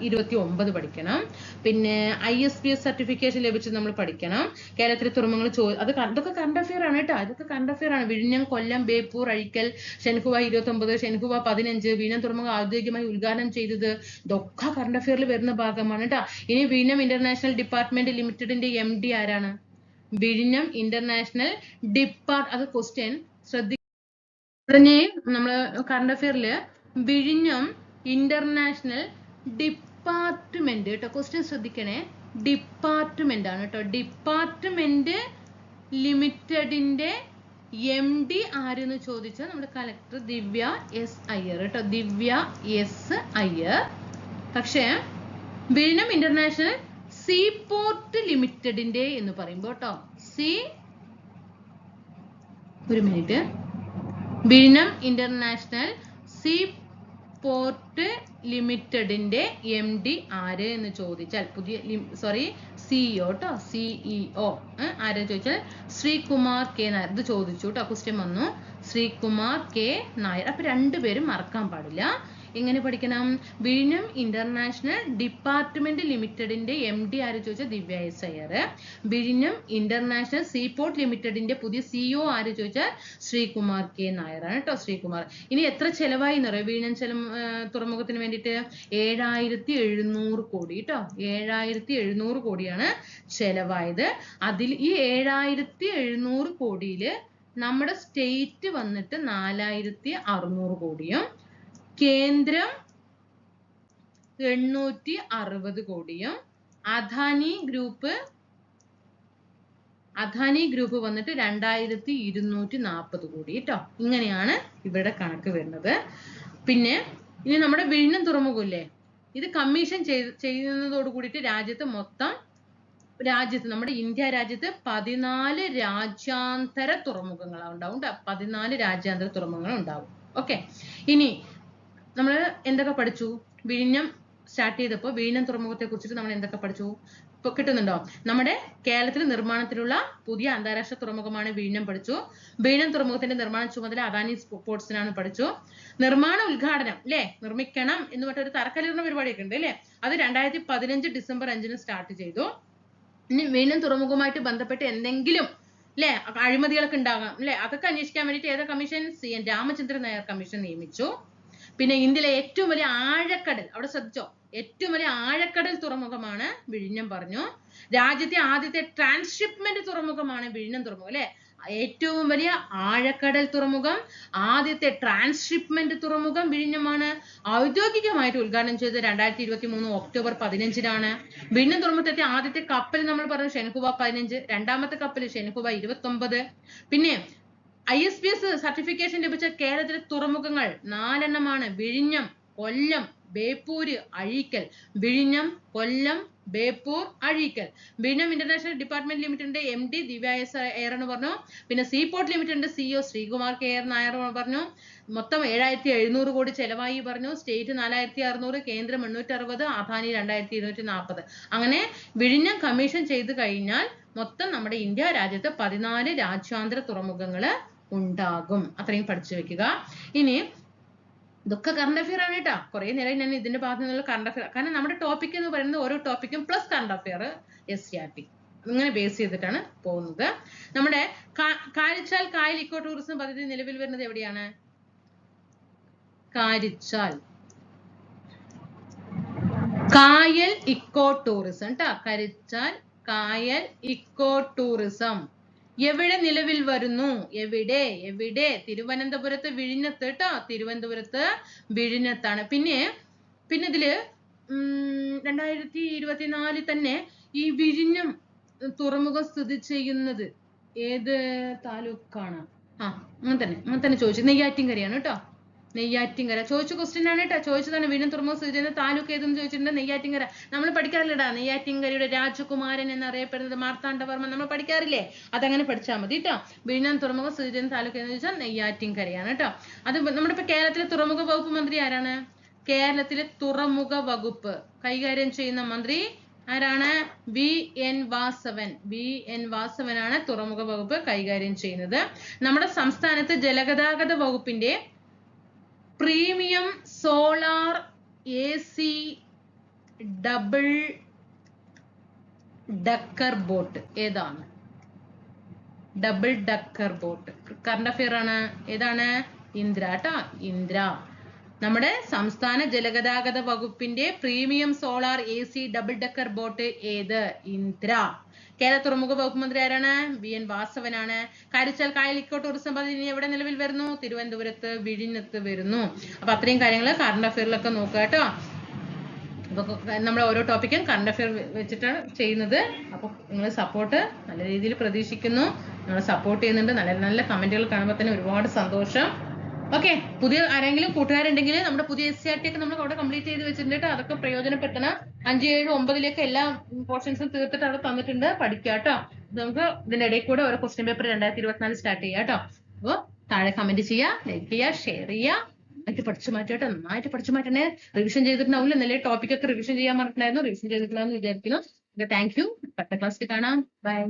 29 പഠിക്കണം. പിന്നെ ISPS സർട്ടിഫിക്കേഷൻ ലഭിച്ചത് നമ്മൾ പഠിക്കണം. കേരളത്തിലെ തുറമുഖങ്ങൾ അതൊക്കെ കറണ്ട് അഫെയർ ആണ് കേട്ടോ. ഇതൊക്കെ കറണ്ട് അഫെയർ ആണ്. വിഴിഞ്ഞം, കൊല്ലം, ബേപ്പൂർ, അഴീക്കൽ, ഷെൻഹുവ 29, ഷെൻഹുവ 15, വിഴിഞ്ഞം തുറമുഖം ഔദ്യോഗികമായി ഉദ്ഘാടനം ചെയ്തത്, ഇതൊക്കെ കറണ്ട് അഫെയറിൽ വരുന്ന ഭാഗമാണ് കേട്ടോ. ഇനി വിഴിഞ്ഞം ഇന്റർനാഷണൽ ഡിപ്പാർട്ട്മെന്റ് ലിമിറ്റഡിന്റെ MD ആരാണ്? വിഴിഞ്ഞം ഇന്റർനാഷണൽ അത് ക്വസ്റ്റ്യൻ ശ്രദ്ധിക്കണേ. നമ്മള് കറണ്ട് അഫെയറില് വിഴിഞ്ഞം ഇന്റർനാഷണൽ ഡിപ്പാർട്ട്മെന്റ് കേട്ടോ. ക്വസ്റ്റ്യൻ ശ്രദ്ധിക്കണേ. ഡിപ്പാർട്ട്മെന്റ് ആണ് കേട്ടോ. ഡിപ്പാർട്ട്മെന്റ് ലിമിറ്റഡിന്റെ MD ആരെന്ന് ചോദിച്ചാൽ നമ്മുടെ കളക്ടർ ദിവ്യ S അയ്യർ കേട്ടോ. ദിവ്യ S അയ്യർ. പക്ഷേ വിഴിഞ്ഞം ഇന്റർനാഷണൽ സീപോർട്ട് ലിമിറ്റഡിന്റെ എന്ന് പറയുമ്പോ കേട്ടോ, ഒരു മിനിറ്റ്, വിഴിഞ്ഞം ഇന്റർനാഷണൽ സീപോർട്ട് ലിമിറ്റഡിന്റെ MD ആര് എന്ന് ചോദിച്ചാൽ CEO കേട്ടോ. CEO ആരെ ചോദിച്ചാൽ ശ്രീകുമാർ K നായർ. ഇത് ചോദിച്ചു കേട്ടോ, ക്വസ്റ്റ്യൻ വന്നു. ശ്രീകുമാർ K നായർ. അപ്പൊ രണ്ടുപേരും മറക്കാൻ പാടില്ല. എങ്ങനെ പഠിക്കണം? വിഴിഞ്ഞം ഇന്റർനാഷണൽ ഡിപ്പാർട്ട്മെന്റ് ലിമിറ്റഡിന്റെ MD ആര് ചോദിച്ചാൽ ദിവ്യ S അയ്യർ. വിഴിഞ്ഞം ഇന്റർനാഷണൽ സീപോർട്ട് ലിമിറ്റഡിന്റെ പുതിയ CEO ആര് ചോദിച്ചാൽ ശ്രീകുമാർ K നായരാണ് കേട്ടോ. ശ്രീകുമാർ. ഇനി എത്ര ചെലവായി എന്ന് പറയാം വിഴിഞ്ഞം തുറമുഖത്തിന് വേണ്ടിയിട്ട്? 7700 കോടി കേട്ടോ. 7700 കോടിയാണ് ചെലവായത്. അതിൽ ഈ 7700 കോടിയില് നമ്മുടെ സ്റ്റേറ്റ് വന്നിട്ട് 4600 കോടിയും കേന്ദ്രം 860 കോടിയും അദാനി ഗ്രൂപ്പ് വന്നിട്ട് 2240 കോടി കേട്ടോ. ഇങ്ങനെയാണ് ഇവിടെ കണക്ക് വരുന്നത്. പിന്നെ ഇനി നമ്മുടെ വിഴിഞ്ഞം തുറമുഖമില്ലേ, ഇത് കമ്മീഷൻ ചെയ്യുന്നതോട് കൂടിയിട്ട് നമ്മുടെ ഇന്ത്യ രാജ്യത്ത് 14 രാജ്യാന്തര തുറമുഖങ്ങൾ ഉണ്ടാവും. 14 രാജ്യാന്തര തുറമുഖങ്ങൾ ഉണ്ടാവും. ഓക്കെ. ഇനി നമ്മൾ എന്തൊക്കെ പഠിച്ചു? വിഴിഞ്ഞം സ്റ്റാർട്ട് ചെയ്തപ്പോൾ വിഴിഞ്ഞം തുറമുഖത്തെ കുറിച്ചിട്ട് നമ്മൾ എന്തൊക്കെ പഠിച്ചു? ഇപ്പൊ കിട്ടുന്നുണ്ടോ? നമ്മുടെ കേരളത്തിൽ നിർമ്മാണത്തിലുള്ള പുതിയ അന്താരാഷ്ട്ര തുറമുഖമാണ് വിഴിഞ്ഞം പഠിച്ചു. വിഴിഞ്ഞം തുറമുഖത്തിന്റെ നിർമ്മാണ ചുമതല അദാനി പോർട്സിനാണ് പഠിച്ചു. നിർമ്മാണ ഉദ്ഘാടനം അല്ലെ, നിർമ്മിക്കണം എന്ന് പറഞ്ഞ ഒരു തറക്കല്ലിടുന്ന പരിപാടിയൊക്കെ ഉണ്ട് അല്ലെ, അത് 2015 ഡിസംബർ 5 സ്റ്റാർട്ട് ചെയ്തു. ഇനി വിഴിഞ്ഞം തുറമുഖവുമായിട്ട് ബന്ധപ്പെട്ട് എന്തെങ്കിലും അല്ലെ അഴിമതികളൊക്കെ ഉണ്ടാകാം അല്ലെ, അതൊക്കെ അന്വേഷിക്കാൻ വേണ്ടിയിട്ട് ഏതാ commission? CN Ramachandran Nair commission നിയമിച്ചു. പിന്നെ ഇന്ത്യയിലെ ഏറ്റവും വലിയ ആഴക്കടൽ, അവിടെ ശ്രദ്ധിച്ചോ, ഏറ്റവും വലിയ ആഴക്കടൽ തുറമുഖമാണ് വിഴിഞ്ഞം പറഞ്ഞു. രാജ്യത്തെ ആദ്യത്തെ ട്രാൻസ്ഷിപ്മെന്റ് തുറമുഖമാണ് വിഴിഞ്ഞം തുറമുഖം അല്ലെ. ഏറ്റവും വലിയ ആഴക്കടൽ തുറമുഖം, ആദ്യത്തെ ട്രാൻസ്ഷിപ്മെന്റ് തുറമുഖം വിഴിഞ്ഞമാണ്. ഔദ്യോഗികമായിട്ട് ഉദ്ഘാടനം ചെയ്തത് 2023 ഒക്ടോബർ 15 വിഴിഞ്ഞം തുറമുഖത്തെ ആദ്യത്തെ കപ്പൽ നമ്മൾ പറഞ്ഞു ഷെൻഹുവ 15, രണ്ടാമത്തെ കപ്പൽ ഷെൻഹുവ 29. പിന്നെ ISPS സർട്ടിഫിക്കേഷൻ ലഭിച്ച കേരളത്തിലെ തുറമുഖങ്ങൾ 4 എണ്ണമാണ്. വിഴിഞ്ഞം, കൊല്ലം, ബേപ്പൂര്, അഴീക്കൽ. വിഴിഞ്ഞം, കൊല്ലം, ബേപ്പൂർ, അഴീക്കൽ. വിഴിഞ്ഞം ഇന്റർനാഷണൽ ഡിപ്പാർട്ട്മെന്റ് ലിമിറ്റഡിന്റെ MD ദിവ്യ S അയ്യർ എന്ന് പറഞ്ഞു. പിന്നെ സീപോർട്ട് ലിമിറ്റഡിന്റെ CEO ശ്രീകുമാർ K നായർ പറഞ്ഞു. മൊത്തം 7700 കോടി ചെലവായി പറഞ്ഞു. സ്റ്റേറ്റ് 4600, കേന്ദ്രം 860, അദാനി 2240. അങ്ങനെ വിഴിഞ്ഞം കമ്മീഷൻ ചെയ്ത് കഴിഞ്ഞാൽ മൊത്തം നമ്മുടെ ഇന്ത്യ രാജ്യത്ത് 14 രാജ്യാന്തര തുറമുഖങ്ങള് ഉണ്ടാകും. അത്രയും പഠിച്ചു വെക്കുക. ഇനി ഇതൊക്കെ കറണ്ട് അഫെയർ ആണ് കേട്ടോ. കുറെ നേരം ഞാൻ ഇതിന്റെ ഭാഗത്ത് നിന്നുള്ള കറണ്ട് അഫെയർ, കാരണം നമ്മുടെ ടോപ്പിക് എന്ന് പറയുന്നത് ഓരോ ടോപ്പിക്കും പ്ലസ് കറണ്ട് അഫെയർ SCRT ഇങ്ങനെ ബേസ് ചെയ്തിട്ടാണ് പോകുന്നത്. നമ്മുടെ കാരിച്ചാൽ കായൽ ഇക്കോ ടൂറിസം പദ്ധതി നിലവിൽ വരുന്നത് എവിടെയാണ്? കാരിച്ചാൽ കായൽ ഇക്കോ ടൂറിസം കേട്ടോ. കാരിച്ചാൽ കായൽ ഇക്കോ ടൂറിസം എവിടെ നിലവിൽ വരുന്നു? എവിടെ? തിരുവനന്തപുരത്ത് വിഴിഞ്ഞത്ത് കേട്ടോ. തിരുവനന്തപുരത്ത് വിഴിഞ്ഞത്താണ്. പിന്നെ ഇതില് 2024 തന്നെ ഈ വിഴിഞ്ഞം തുറമുഖം സ്ഥിതി ചെയ്യുന്നത് ഏത് താലൂക്കാണ്? അങ്ങനെ തന്നെ ചോദിച്ചു. നെയ്യാറ്റിൻകരയാണ് കേട്ടോ. നെയ്യാറ്റിൻകര ചോദിച്ച ക്വസ്റ്റ്യൻ ആണ് കേട്ടോ. ചോദിച്ചതാണ് വിഴിഞ്ഞം തുറമുഖം സ്ഥിതി ചെയ്യുന്ന താലൂക്ക് ഏതെന്ന് ചോദിച്ചിട്ടുണ്ട്. നെയ്യാറ്റിൻകര. നമ്മൾ പഠിക്കാറില്ലടാ, നെയ്യാറ്റിൻകരയുടെ രാജകുമാരൻ എന്നറിയപ്പെടുന്നത് മാർത്താണ്ഡവർമ്മൻ. നമ്മൾ പഠിക്കാറില്ലേ? അതങ്ങനെ പഠിച്ചാൽ മതി കേട്ടോ. വിഴിഞ്ഞം തുറമുഖം സ്ഥിതി ചെയ്യുന്ന താലൂക്ക് എന്ന് ചോദിച്ചാൽ നെയ്യാറ്റിൻകരയാണ് കേട്ടോ. അത് നമ്മുടെ ഇപ്പൊ കേരളത്തിലെ തുറമുഖ വകുപ്പ് മന്ത്രി ആരാണ്? കേരളത്തിലെ തുറമുഖ വകുപ്പ് കൈകാര്യം ചെയ്യുന്ന മന്ത്രി ആരാണ്? VN വാസവൻ. VN വാസവനാണ് തുറമുഖ വകുപ്പ് കൈകാര്യം ചെയ്യുന്നത്. നമ്മുടെ സംസ്ഥാനത്ത് ജലഗതാഗത വകുപ്പിന്റെ premium solar AC double decker boat ഏതാണ്? Double decker boat current affair ആണ്. ഏതാണ്? ഇന്ദ്ര ട്ടോ. ഇന്ദ്ര. നമ്മുടെ സംസ്ഥാന ജലഗതാഗത വകുപ്പിന്റെ premium solar AC double decker boat ഏത്? ഇന്ദ്ര. കേരള തുറമുഖ വകുപ്പ് മന്ത്രി ആരാണ്? VN വാസവനാണ്. കാരിച്ചാൽ കായൽ ഇക്കോ ടൂറിസം പദ്ധതി എവിടെ നിലവിൽ വരുന്നു? തിരുവനന്തപുരത്ത് വിഴിഞ്ഞത്ത് വരുന്നു. അപ്പൊ അത്രയും കാര്യങ്ങൾ കറണ്ട് അഫെയറിലൊക്കെ നോക്കുക കേട്ടോ. അപ്പൊ നമ്മൾ ഓരോ ടോപ്പിക്കും കറണ്ട് അഫെയർ വെച്ചിട്ടാണ് ചെയ്യുന്നത്. അപ്പൊ നിങ്ങൾ സപ്പോർട്ട് നല്ല രീതിയിൽ പ്രതീക്ഷിക്കുന്നു. നിങ്ങൾ സപ്പോർട്ട് ചെയ്യുന്നുണ്ട്. നല്ല നല്ല കമന്റുകൾ കാണുമ്പോൾ തന്നെ ഒരുപാട് സന്തോഷം. ഓക്കെ, പുതിയ ആരെങ്കിലും കൂട്ടുകാരുണ്ടെങ്കിൽ നമ്മുടെ പുതിയ SCRT ഒക്കെ നമ്മൾ അവിടെ കംപ്ലീറ്റ് ചെയ്ത് വെച്ചിട്ടുണ്ട്. അതൊക്കെ പ്രയോജനപ്പെടുത്തണം. 5, 7, 9 എല്ലാ പോർഷൻസും തീർത്തിട്ട് അവിടെ തന്നിട്ടുണ്ട്. പഠിക്കുക കേട്ടോ. നമുക്ക് ഇതിന്റെ ഇടയിൽ കൂടെ ഓരോ ക്വസ്റ്റ്യൻ പേപ്പർ 2024 സ്റ്റാർട്ട് ചെയ്യാം കേട്ടോ. അപ്പോൾ താഴെ കമന്റ് ചെയ്യുക, ലൈക്ക് ചെയ്യുക, ഷെയർ ചെയ്യുക. നന്നായിട്ട് പഠിച്ചു മാറ്റട്ടെ. നന്നായിട്ട് പഠിച്ചു മാറ്റണേ. റിവിഷൻ ചെയ്തിട്ടുണ്ടാവില്ല. നല്ല ടോപ്പിക് ഒക്കെ റിവിഷൻ ചെയ്യാൻ പറഞ്ഞിട്ടുണ്ടായിരുന്നു. റിവിഷൻ ചെയ്തിട്ടുണ്ടാവും വിചാരിക്കുന്നു. Thank you. അടുത്ത ക്ലാസ്സിൽ കാണാം. ബൈ.